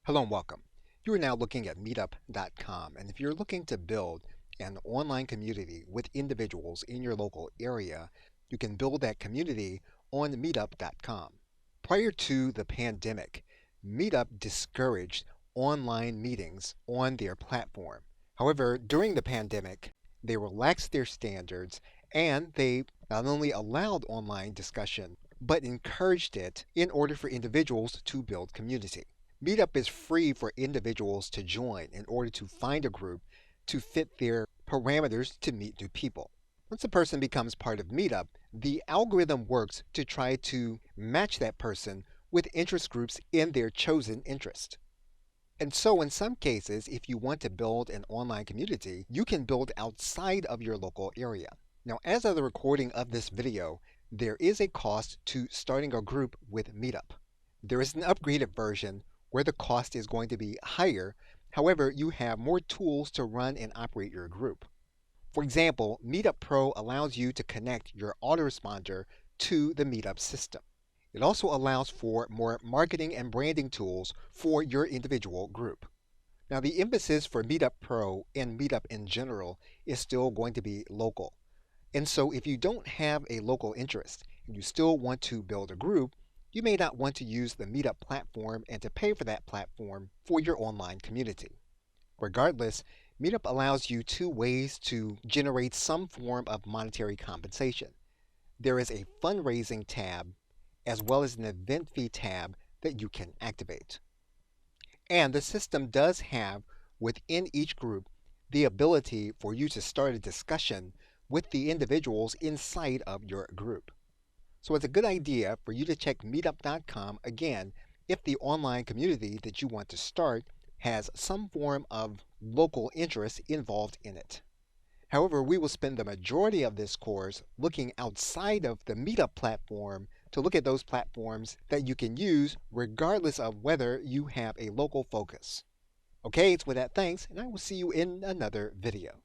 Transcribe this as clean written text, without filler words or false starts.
Hello and welcome. You are now looking at meetup.com, and if you're looking to build an online community with individuals in your local area, you can build that community on meetup.com. Prior to the pandemic, Meetup discouraged online meetings on their platform. However, during the pandemic, they relaxed their standards and they not only allowed online discussion, but encouraged it in order for individuals to build community. Meetup is free for individuals to join in order to find a group to fit their parameters to meet new people. Once a person becomes part of Meetup, the algorithm works to try to match that person with interest groups in their chosen interest. And so, in some cases, if you want to build an online community, you can build outside of your local area. Now, as of the recording of this video, there is a cost to starting a group with Meetup. There is an upgraded version where the cost is going to be higher. However, you have more tools to run and operate your group. For example, Meetup Pro allows you to connect your autoresponder to the Meetup system. It also allows for more marketing and branding tools for your individual group. Now, the emphasis for Meetup Pro and Meetup in general is still going to be local. And so if you don't have a local interest and you still want to build a group, you may not want to use the Meetup platform and to pay for that platform for your online community. Regardless, Meetup allows you two ways to generate some form of monetary compensation. There is a fundraising tab as well as an event fee tab that you can activate. And the system does have within each group the ability for you to start a discussion with the individuals inside of your group. So it's a good idea for you to check meetup.com again if the online community that you want to start has some form of local interest involved in it. However, we will spend the majority of this course looking outside of the Meetup platform to look at those platforms that you can use regardless of whether you have a local focus. Okay, it's with that thanks, and I will see you in another video.